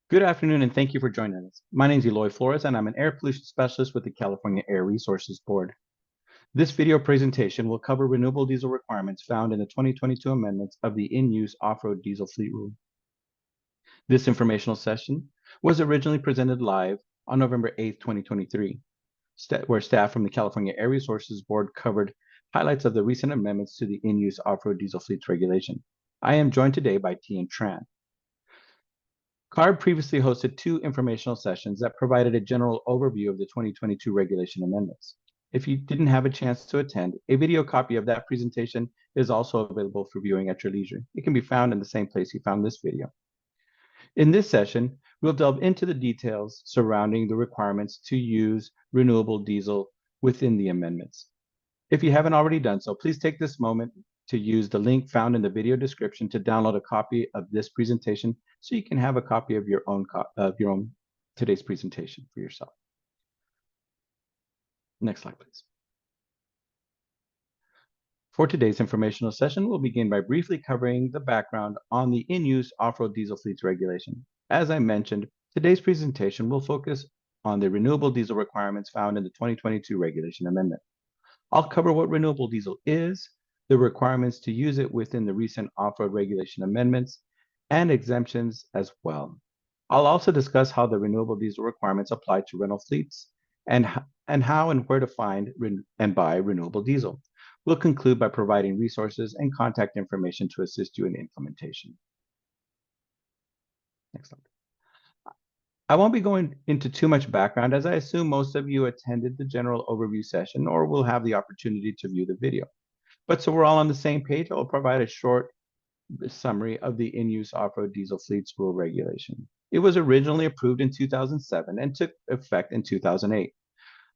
Good afternoon, and thank you for joining us. My name is Eloy Flores, and I'm an air pollution specialist with the California Air Resources Board. This video presentation will cover renewable diesel requirements found in the 2022 amendments of the in-use off-road diesel fleet rule. This informational session was originally presented live on November 8, 2023, where staff from the California Air Resources Board covered highlights of the recent amendments to the in-use off-road diesel fleets regulation. I am joined today by Tian Tran. CARB previously hosted two informational sessions that provided a general overview of the 2022 regulation amendments. If you didn't have a chance to attend, a video copy of that presentation is also available for viewing at your leisure. It can be found in the same place you found this video. In this session, we'll delve into the details surrounding the requirements to use renewable diesel within the amendments. If you haven't already done so, please take this moment to use the link found in the video description to download a copy of this presentation so you can have a copy of your own today's presentation for yourself. Next slide, please. For today's informational session, we'll begin by briefly covering the background on the in-use off-road diesel fleets regulation. As I mentioned, today's presentation will focus on the renewable diesel requirements found in the 2022 regulation amendment. I'll cover what renewable diesel is, the requirements to use it within the recent off-road regulation amendments, and exemptions as well. I'll also discuss how the renewable diesel requirements apply to rental fleets and how and where to find and buy renewable diesel. We'll conclude by providing resources and contact information to assist you in implementation. Next slide. I won't be going into too much background as I assume most of you attended the general overview session or will have the opportunity to view the video. But so we're all on the same page, I'll provide a short summary of the in-use off-road diesel fleets rule regulation. It was originally approved in 2007 and took effect in 2008.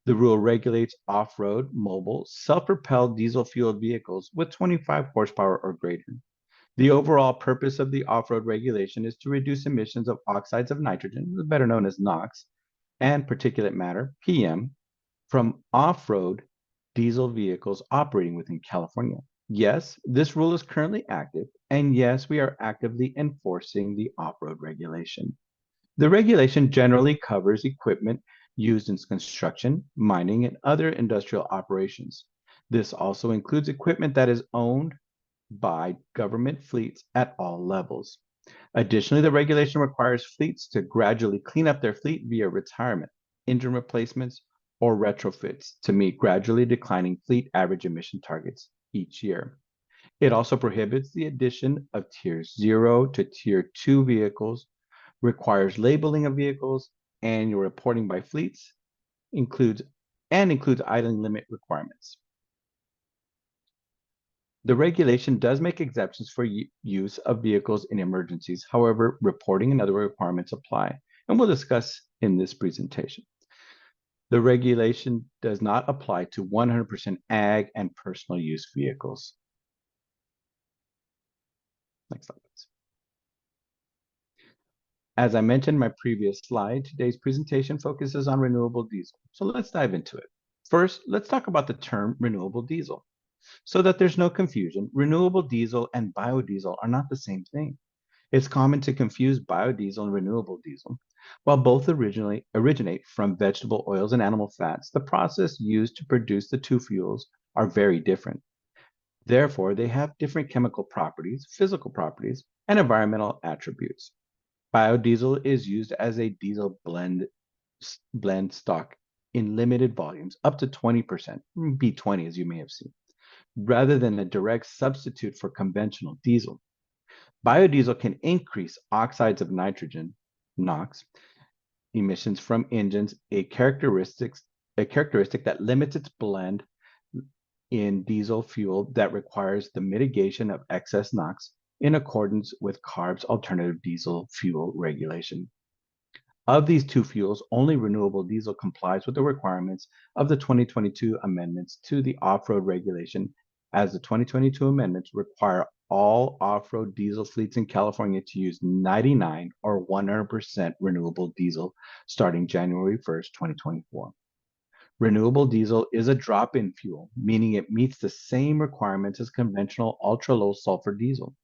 The rule regulates off-road, mobile, self-propelled diesel-fueled vehicles with 25 horsepower or greater. The overall purpose of the off-road regulation is to reduce emissions of oxides of nitrogen, better known as NOx, and particulate matter, PM, from off-road diesel vehicles operating within California. Yes, this rule is currently active, and yes, we are actively enforcing the off-road regulation. The regulation generally covers equipment used in construction, mining, and other industrial operations. This also includes equipment that is owned by government fleets at all levels. Additionally, the regulation requires fleets to gradually clean up their fleet via retirement, engine replacements, or retrofits to meet gradually declining fleet average emission targets each year. It also prohibits the addition of Tier 0 to Tier 2 vehicles, requires labeling of vehicles, annual reporting by fleets, includes idling limit requirements. The regulation does make exceptions for use of vehicles in emergencies. However, reporting and other requirements apply, and we'll discuss in this presentation. The regulation does not apply to 100% ag and personal use vehicles. Next slide, please. As I mentioned in my previous slide, today's presentation focuses on renewable diesel. So let's dive into it. First, let's talk about the term renewable diesel. So that there's no confusion, renewable diesel and biodiesel are not the same thing. It's common to confuse biodiesel and renewable diesel. While both originate from vegetable oils and animal fats, the process used to produce the two fuels are very different. Therefore, they have different chemical properties, physical properties, and environmental attributes. Biodiesel is used as a diesel blend stock in limited volumes, up to 20%, B20 as you may have seen, rather than a direct substitute for conventional diesel. Biodiesel can increase oxides of nitrogen, NOx, emissions from engines, a characteristic that limits its blend in diesel fuel that requires the mitigation of excess NOx in accordance with CARB's alternative diesel fuel regulation. Of these two fuels, only renewable diesel complies with the requirements of the 2022 amendments to the off-road regulation, as the 2022 amendments require all off-road diesel fleets in California to use 99 or 100% renewable diesel starting January 1st, 2024. Renewable diesel is a drop-in fuel, meaning it meets the same requirements as conventional ultra-low sulfur diesel.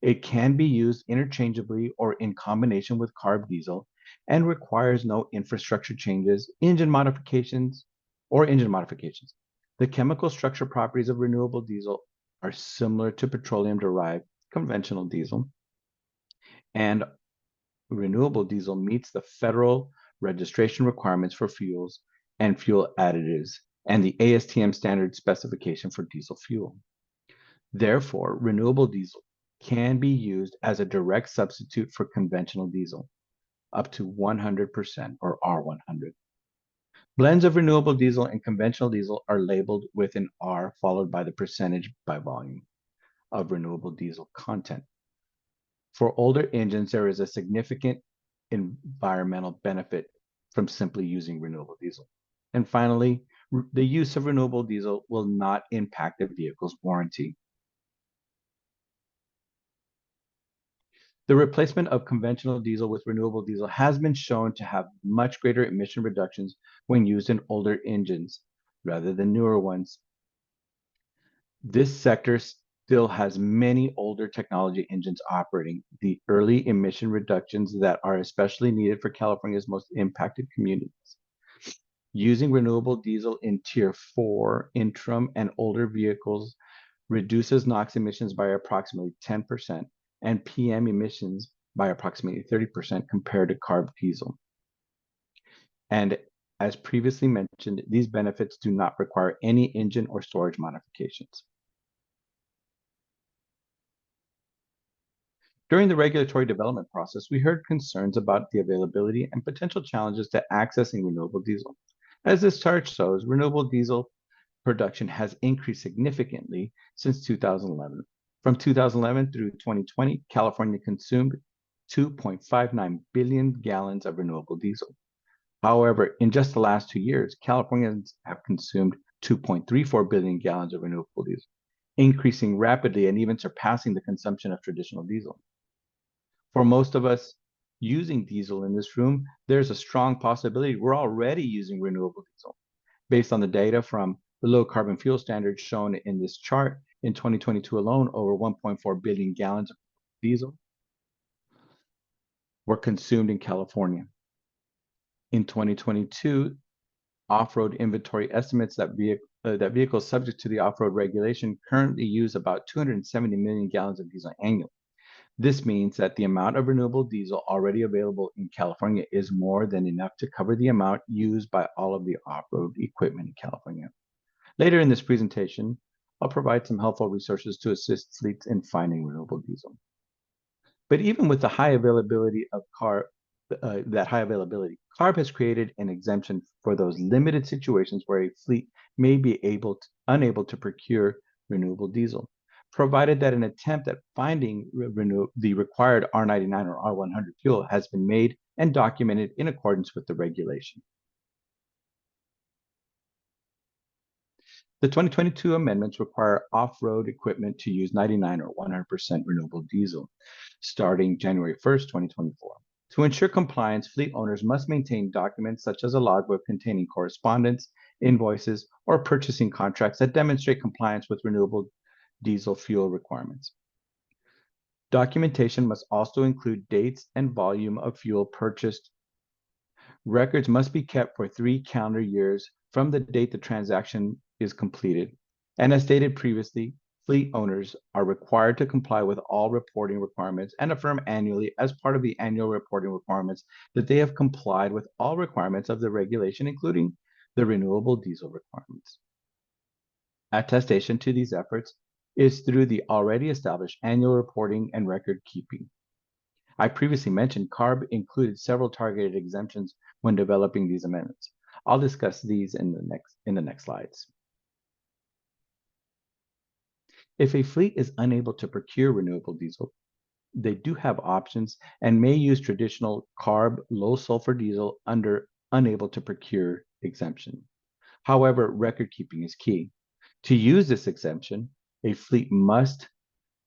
It can be used interchangeably or in combination with carb diesel and requires no infrastructure changes, engine modifications. The chemical structure properties of renewable diesel are similar to petroleum-derived conventional diesel, and renewable diesel meets the federal registration requirements for fuels and fuel additives and the ASTM standard specification for diesel fuel. Therefore, renewable diesel can be used as a direct substitute for conventional diesel, up to 100% or R100. Blends of renewable diesel and conventional diesel are labeled with an R followed by the percentage by volume of renewable diesel content. For older engines, there is a significant environmental benefit from simply using renewable diesel. And finally, the use of renewable diesel will not impact the vehicle's warranty. The replacement of conventional diesel with renewable diesel has been shown to have much greater emission reductions when used in older engines rather than newer ones. This sector still has many older technology engines operating, the early emission reductions that are especially needed for California's most impacted communities. Using renewable diesel in Tier 4 interim and older vehicles reduces NOx emissions by approximately 10% and PM emissions by approximately 30% compared to carb diesel. And as previously mentioned, these benefits do not require any engine or storage modifications. During the regulatory development process, we heard concerns about the availability and potential challenges to accessing renewable diesel. As this chart shows, renewable diesel production has increased significantly since 2011. From 2011 through 2020, California consumed 2.59 billion gallons of renewable diesel. However, in just the last 2 years, Californians have consumed 2.34 billion gallons of renewable diesel, increasing rapidly and even surpassing the consumption of traditional diesel. For most of us using diesel in this room, there's a strong possibility we're already using renewable diesel. Based on the data from the low carbon fuel standard shown in this chart, in 2022 alone, over 1.4 billion gallons of diesel were consumed in California. In 2022, OffRoad inventory estimates that vehicles subject to the off-road regulation currently use about 270 million gallons of diesel annually. This means that the amount of renewable diesel already available in California is more than enough to cover the amount used by all of the off-road equipment in California. Later in this presentation, I'll provide some helpful resources to assist fleets in finding renewable diesel. But even with the high availability of CARB has created an exemption for those limited situations where a fleet may be unable to procure renewable diesel, provided that an attempt at finding the required R99 or R100 fuel has been made and documented in accordance with the regulation. The 2022 amendments require off-road equipment to use 99 or 100% renewable diesel starting January 1st, 2024. To ensure compliance, fleet owners must maintain documents such as a logbook containing correspondence, invoices, or purchasing contracts that demonstrate compliance with renewable diesel fuel requirements. Documentation must also include dates and volume of fuel purchased. Records must be kept for 3 calendar years from the date the transaction is completed. And as stated previously, fleet owners are required to comply with all reporting requirements and affirm annually as part of the annual reporting requirements that they have complied with all requirements of the regulation, including the renewable diesel requirements. Attestation to these efforts is through the already established annual reporting and record keeping. I previously mentioned CARB included several targeted exemptions when developing these amendments. I'll discuss these in the next slides. If a fleet is unable to procure renewable diesel, they do have options and may use traditional CARB low sulfur diesel under unable to procure exemption. However, record keeping is key. To use this exemption, a fleet must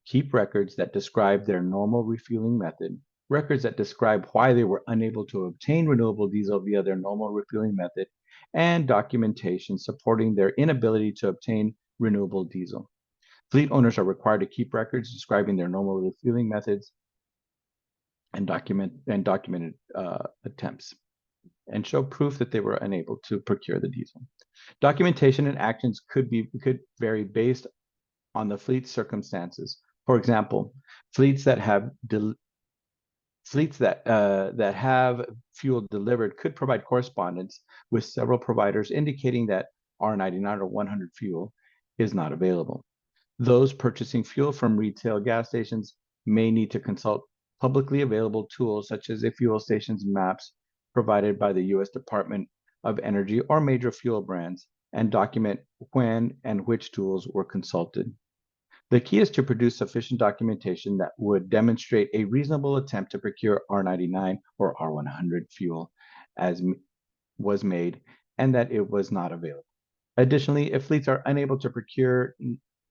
keep records that describe their normal refueling method, records that describe why they were unable to obtain renewable diesel via their normal refueling method, and documentation supporting their inability to obtain renewable diesel. Fleet owners are required to keep records describing their normal refueling methods and documented attempts, and show proof that they were unable to procure the diesel. Documentation and actions could vary based on the fleet's circumstances. For example, fleets that have fuel delivered could provide correspondence with several providers indicating that R99 or 100 fuel is not available. Those purchasing fuel from retail gas stations may need to consult publicly available tools such as a fuel station's maps provided by the U.S. Department of Energy or major fuel brands and document when and which tools were consulted. The key is to produce sufficient documentation that would demonstrate a reasonable attempt to procure R99 or R100 fuel as was made and that it was not available. Additionally, if fleets are unable to procure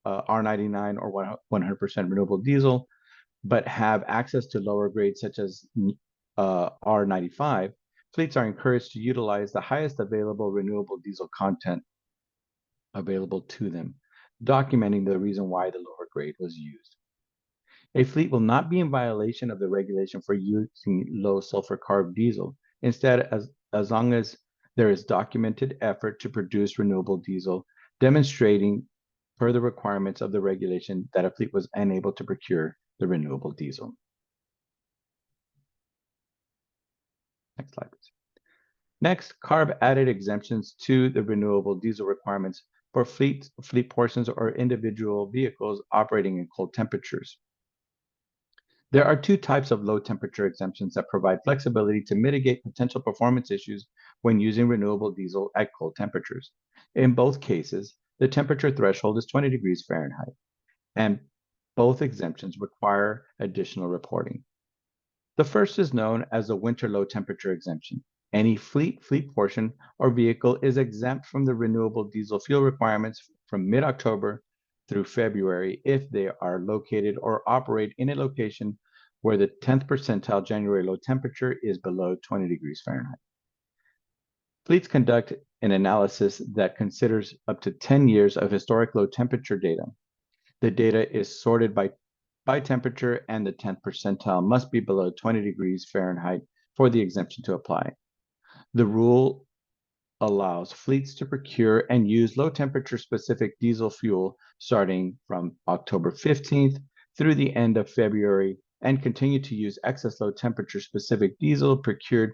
R99 or 100% renewable diesel, but have access to lower grades such as R95, fleets are encouraged to utilize the highest available renewable diesel content available to them, documenting the reason why the lower grade was used. A fleet will not be in violation of the regulation for using low sulfur carb diesel. Instead, as long as there is documented effort to produce renewable diesel, demonstrating per the requirements of the regulation that a fleet was unable to procure the renewable diesel. Next slide, please. Next, CARB added exemptions to the renewable diesel requirements for fleet portions or individual vehicles operating in cold temperatures. There are two types of low temperature exemptions that provide flexibility to mitigate potential performance issues when using renewable diesel at cold temperatures. In both cases, the temperature threshold is 20 degrees Fahrenheit, and both exemptions require additional reporting. The first is known as the winter low temperature exemption. Any fleet portion or vehicle is exempt from the renewable diesel fuel requirements from mid-October through February if they are located or operate in a location where the 10th percentile January low temperature is below 20 degrees Fahrenheit. Fleets conduct an analysis that considers up to 10 years of historic low temperature data. The data is sorted by temperature, and the 10th percentile must be below 20 degrees Fahrenheit for the exemption to apply. The rule allows fleets to procure and use low temperature specific diesel fuel starting from October 15th through the end of February and continue to use excess low temperature specific diesel procured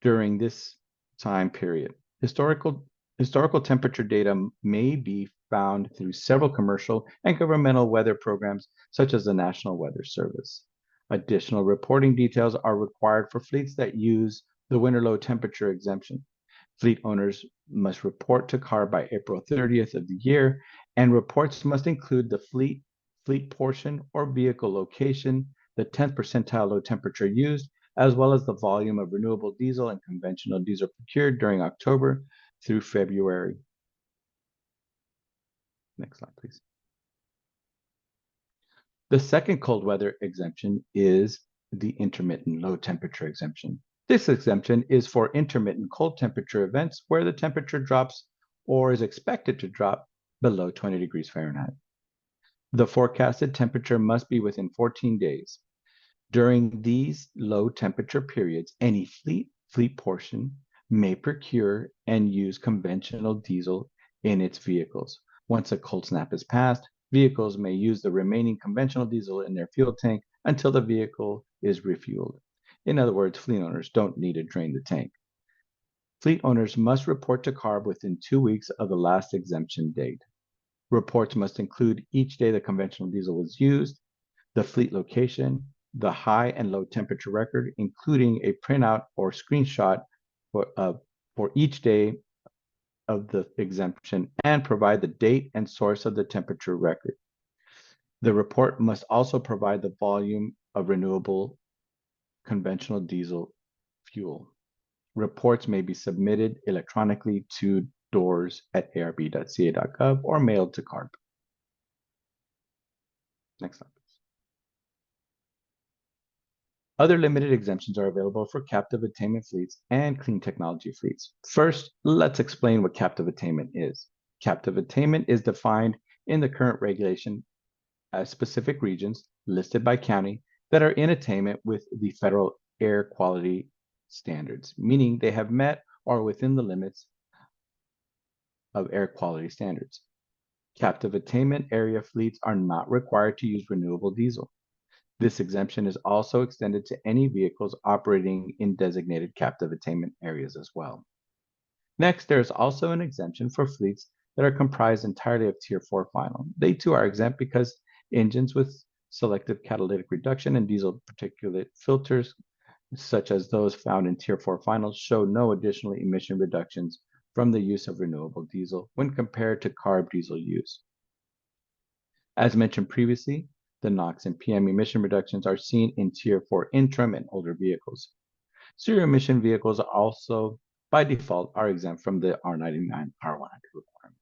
during this time period. Historical temperature data may be found through several commercial and governmental weather programs, such as the National Weather Service. Additional reporting details are required for fleets that use the winter low temperature exemption. Fleet owners must report to CARB by April 30th of the year, and reports must include the fleet portion or vehicle location, the 10th percentile low temperature used, as well as the volume of renewable diesel and conventional diesel procured during October through February. Next slide, please. The second cold weather exemption is the intermittent low temperature exemption. This exemption is for intermittent cold temperature events where the temperature drops or is expected to drop below 20 degrees Fahrenheit. The forecasted temperature must be within 14 days. During these low temperature periods, any fleet portion may procure and use conventional diesel in its vehicles. Once a cold snap is passed, vehicles may use the remaining conventional diesel in their fuel tank until the vehicle is refueled. In other words, fleet owners don't need to drain the tank. Fleet owners must report to CARB within 2 weeks of the last exemption date. Reports must include each day the conventional diesel was used, the fleet location, the high and low temperature record, including a printout or screenshot for each day of the exemption, and provide the date and source of the temperature record. The report must also provide the volume of renewable conventional diesel fuel. Reports may be submitted electronically to doors@arb.ca.gov or mailed to CARB. Next slide, please. Other limited exemptions are available for captive attainment fleets and clean technology fleets. First, let's explain what captive attainment is. Captive attainment is defined in the current regulation as specific regions listed by county that are in attainment with the federal air quality standards, meaning they have met or are within the limits of air quality standards. Captive attainment area fleets are not required to use renewable diesel. This exemption is also extended to any vehicles operating in designated captive attainment areas as well. Next, there is also an exemption for fleets that are comprised entirely of Tier 4 final. They too are exempt because engines with selective catalytic reduction and diesel particulate filters, such as those found in Tier 4 finals, show no additional emission reductions from the use of renewable diesel when compared to CARB diesel use. As mentioned previously, the NOx and PM emission reductions are seen in Tier 4 interim and older vehicles. Zero emission vehicles also, by default, are exempt from the R99, R100 requirement.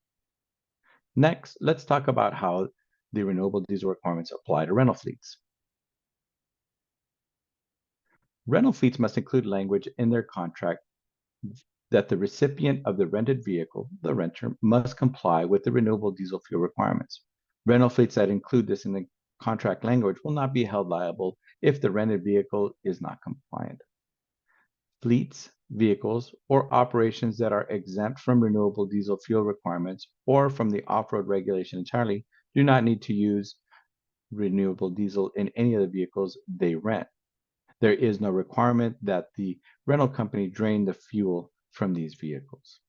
Next, let's talk about how the renewable diesel requirements apply to rental fleets. Rental fleets must include language in their contract that the recipient of the rented vehicle, the renter, must comply with the renewable diesel fuel requirements. Rental fleets that include this in the contract language will not be held liable if the rented vehicle is not compliant. Fleets, vehicles, or operations that are exempt from renewable diesel fuel requirements or from the off-road regulation entirely do not need to use renewable diesel in any of the vehicles they rent. There is no requirement that the rental company drain the fuel from these vehicles.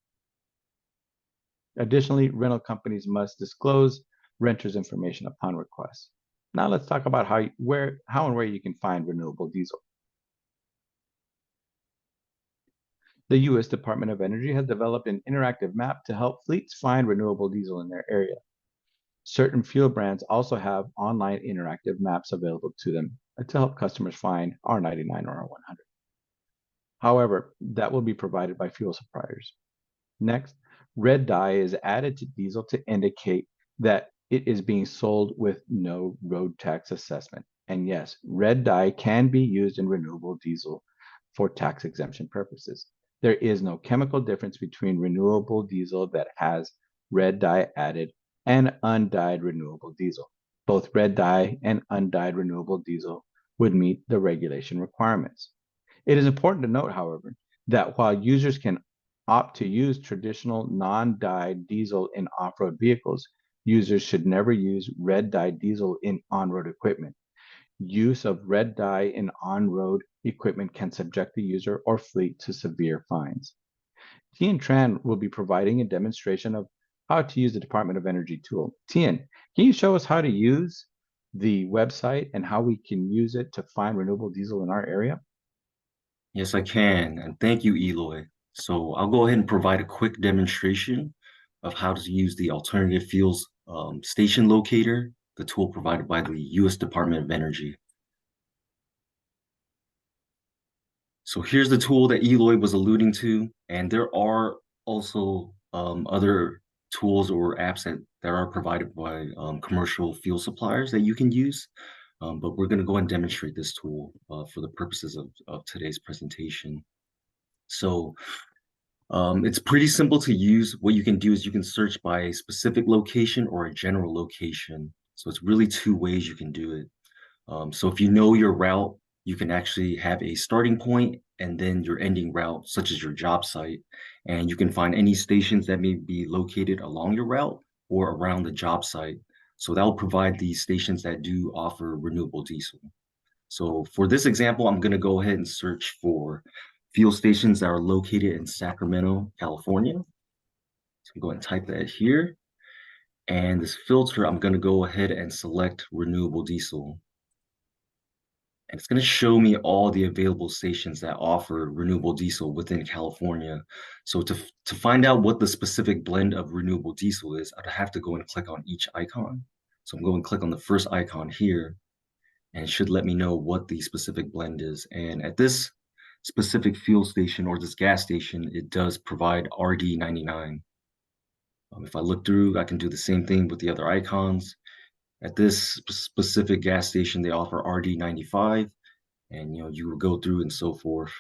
Additionally, rental companies must disclose renters' information upon request. Now let's talk about how and where you can find renewable diesel. The U.S. Department of Energy has developed an interactive map to help fleets find renewable diesel in their area. Certain fuel brands also have online interactive maps available to them to help customers find R99 or R100. However, that will be provided by fuel suppliers. Next, red dye is added to diesel to indicate that it is being sold with no road tax assessment. And yes, red dye can be used in renewable diesel for tax exemption purposes. There is no chemical difference between renewable diesel that has red dye added and undyed renewable diesel. Both red dye and undyed renewable diesel would meet the regulation requirements. It is important to note, however, that while users can opt to use traditional non-dyed diesel in off-road vehicles, users should never use red dye diesel in on-road equipment. Use of red dye in on-road equipment can subject the user or fleet to severe fines. Tian Tran will be providing a demonstration of how to use the Department of Energy tool. Tian, can you show us how to use the website and how we can use it to find renewable diesel in our area? Yes, I can, and thank you, Eloy. So I'll go ahead and provide a quick demonstration of how to use the Alternative Fuels Station Locator, the tool provided by the U.S. Department of Energy. So here's the tool that Eloy was alluding to, and there are also other tools or apps that are provided by commercial fuel suppliers that you can use. But we're going to go and demonstrate this tool for the purposes of today's presentation. So it's pretty simple to use. What you can do is you can search by a specific location or a general location. So it's really two ways you can do it. So if you know your route, you can actually have a starting point and then your ending route, such as your job site. And you can find any stations that may be located along your route or around the job site. So that will provide the stations that do offer renewable diesel. So for this example, I'm going to go ahead and search for fuel stations that are located in Sacramento, California. So I'm going to type that here. And this filter, I'm going to go ahead and select renewable diesel. And it's going to show me all the available stations that offer renewable diesel within California. So to find out what the specific blend of renewable diesel is, I'd have to go and click on each icon. So I'm going to click on the first icon here, and it should let me know what the specific blend is. And at this specific fuel station or this gas station, it does provide RD99. If I look through, I can do the same thing with the other icons. At this specific gas station, they offer RD95, and you will go through and so forth.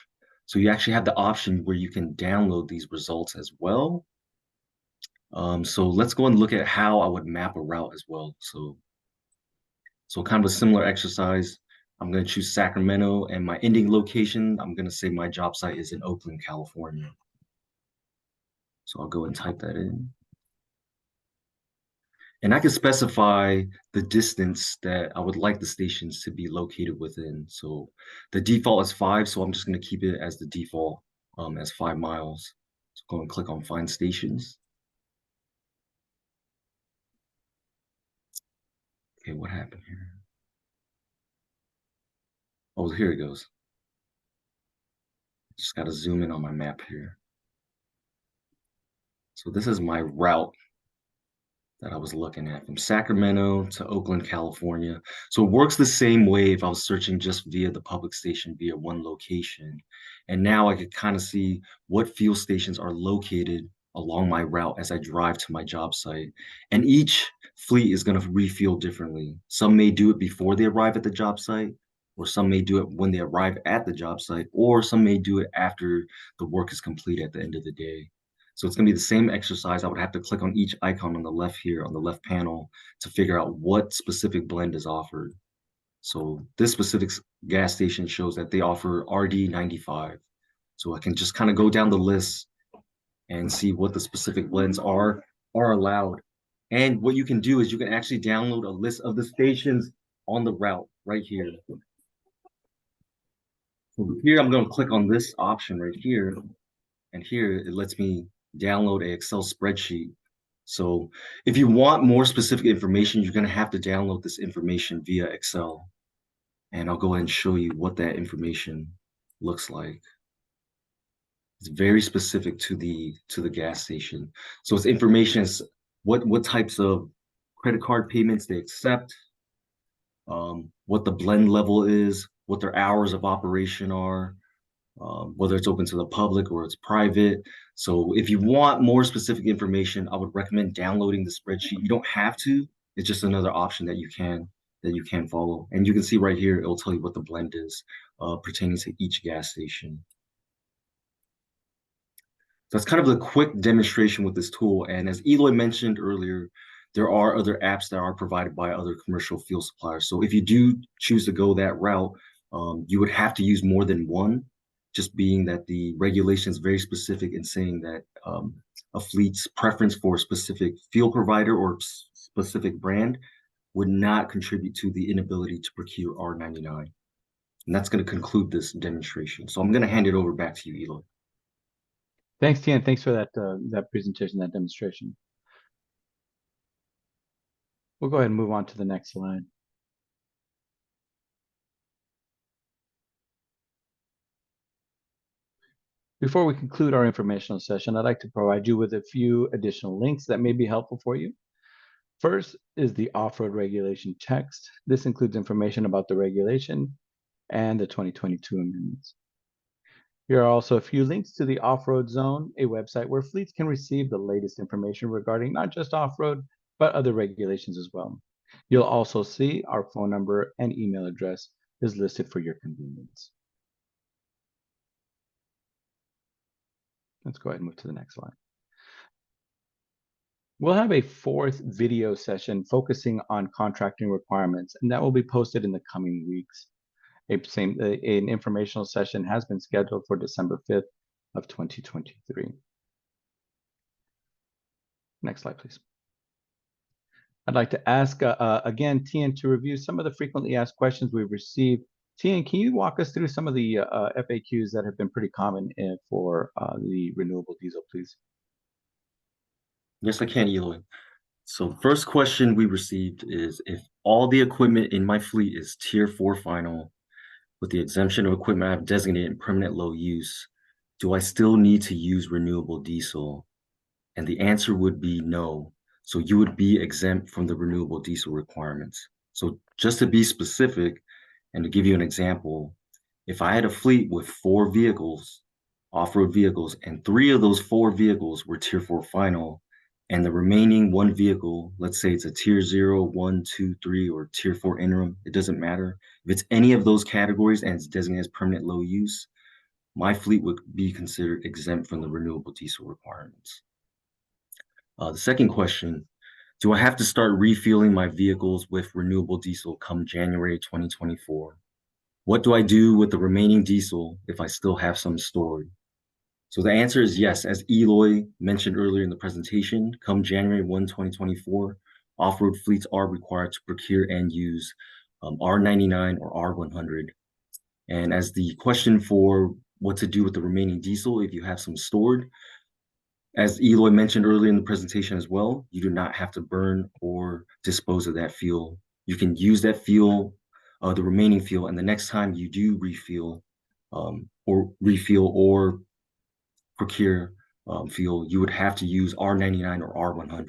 So you actually have the option where you can download these results as well. So let's go and look at how I would map a route as well. So kind of a similar exercise. I'm going to choose Sacramento, and my ending location, I'm going to say my job site is in Oakland, California. So I'll go and type that in. And I can specify the distance that I would like the stations to be located within. So the default is 5, so I'm just going to keep it as the default as 5 miles. So go and click on Find Stations. Okay, what happened here? Oh, here it goes. Just got to zoom in on my map here. So this is my route that I was looking at from Sacramento to Oakland, California. So it works the same way if I was searching just via the public station via one location. And now I could kind of see what fuel stations are located along my route as I drive to my job site. And each fleet is going to refuel differently. Some may do it before they arrive at the job site, or some may do it when they arrive at the job site, or some may do it after the work is complete at the end of the day. So it's going to be the same exercise. I would have to click on each icon on the left here, on the left panel, to figure out what specific blend is offered. So this specific gas station shows that they offer RD95. So I can just kind of go down the list and see what the specific blends are allowed. And what you can do is you can actually download a list of the stations on the route right here. So here I'm going to click on this option right here. And here it lets me download an Excel spreadsheet. So if you want more specific information, you're going to have to download this information via Excel. And I'll go ahead and show you what that information looks like. It's very specific to the gas station. So it's information is what types of credit card payments they accept, what the blend level is, what their hours of operation are, whether it's open to the public or it's private. So if you want more specific information, I would recommend downloading the spreadsheet. You don't have to. It's just another option that you can follow. And you can see right here, it'll tell you what the blend is pertaining to each gas station. So that's kind of the quick demonstration with this tool. And as Eloy mentioned earlier, there are other apps that are provided by other commercial fuel suppliers. So if you do choose to go that route, you would have to use more than one, just being that the regulation is very specific in saying that a fleet's preference for a specific fuel provider or specific brand would not contribute to the inability to procure R99. And that's going to conclude this demonstration. So I'm going to hand it over back to you, Eloy. Thanks, Tian. Thanks for that presentation, that demonstration. We'll go ahead and move on to the next slide. Before we conclude our informational session, I'd like to provide you with a few additional links that may be helpful for you. First is the off-road regulation text. This includes information about the regulation and the 2022 amendments. Here are also a few links to the Off-Road Zone, a website where fleets can receive the latest information regarding not just off-road, but other regulations as well. You'll also see our phone number and email address is listed for your convenience. Let's go ahead and move to the next slide. We'll have a fourth video session focusing on contracting requirements, and that will be posted in the coming weeks. An informational session has been scheduled for December 5th of 2023. Next slide, please. I'd like to ask, again, Tian, to review some of the frequently asked questions we've received. Tian, can you walk us through some of the FAQs that have been pretty common for the renewable diesel, please? Yes, I can, Eloy. So first question we received is, if all the equipment in my fleet is Tier 4 final, with the exemption of equipment I've designated in permanent low use, do I still need to use renewable diesel? And the answer would be no. So you would be exempt from the renewable diesel requirements. So just to be specific and to give you an example, if I had a fleet with 4 vehicles, off-road vehicles, and 3 of those 4 vehicles were Tier 4 final, and the remaining 1 vehicle, let's say it's a Tier 0, 1, 2, 3, or Tier 4 interim, it doesn't matter. If it's any of those categories and it's designated as permanent low use, my fleet would be considered exempt from the renewable diesel requirements. The second question, do I have to start refueling my vehicles with renewable diesel come January 2024? What do I do with the remaining diesel if I still have some stored? So the answer is yes. As Eloy mentioned earlier in the presentation, come January 1, 2024, off-road fleets are required to procure and use R99 or R100. And as the question for what to do with the remaining diesel if you have some stored, as Eloy mentioned earlier in the presentation as well, you do not have to burn or dispose of that fuel. You can use that fuel, the remaining fuel, and the next time you do refuel or procure fuel, you would have to use R99 or R100.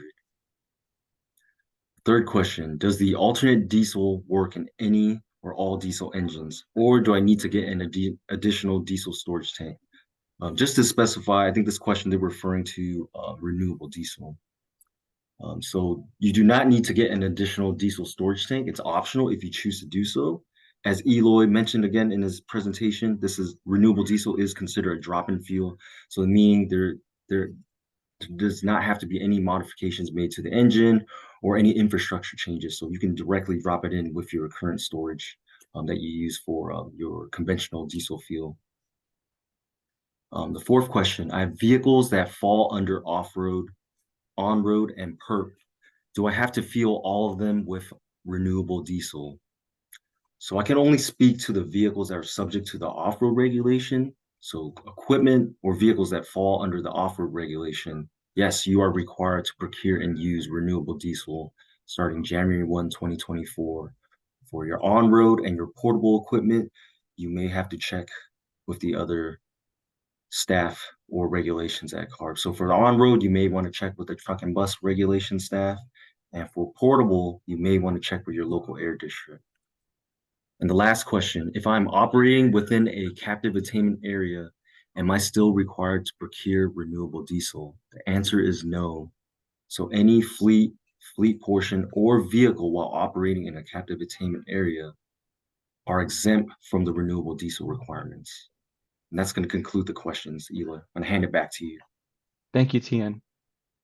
Third question, does the alternate diesel work in any or all diesel engines, or do I need to get an additional diesel storage tank? Just to specify, I think this question they're referring to renewable diesel. So you do not need to get an additional diesel storage tank. It's optional if you choose to do so. As Eloy mentioned again in his presentation, this is renewable diesel is considered a drop-in fuel. So meaning there does not have to be any modifications made to the engine or any infrastructure changes. So you can directly drop it in with your current storage that you use for your conventional diesel fuel. The fourth question, I have vehicles that fall under off-road, on-road, and PERP. Do I have to fuel all of them with renewable diesel? So I can only speak to the vehicles that are subject to the off-road regulation. So equipment or vehicles that fall under the off-road regulation, yes, you are required to procure and use renewable diesel starting January 1, 2024. For your on-road and your portable equipment, you may have to check with the other staff or regulations at CARB. So for the on-road, you may want to check with the truck and bus regulation staff. And for portable, you may want to check with your local air district. And the last question, if I'm operating within a captive attainment area, am I still required to procure renewable diesel? The answer is no. So any fleet portion, or vehicle while operating in a captive attainment area are exempt from the renewable diesel requirements. And that's going to conclude the questions, Eloy. I'm going to hand it back to you. Thank you, Tian.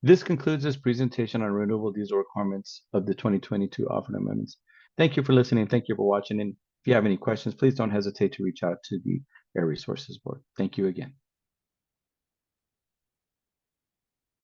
This concludes this presentation on renewable diesel requirements of the 2022 off-road amendments. Thank you for listening. Thank you for watching. And if you have any questions, please don't hesitate to reach out to the Air Resources Board. Thank you again.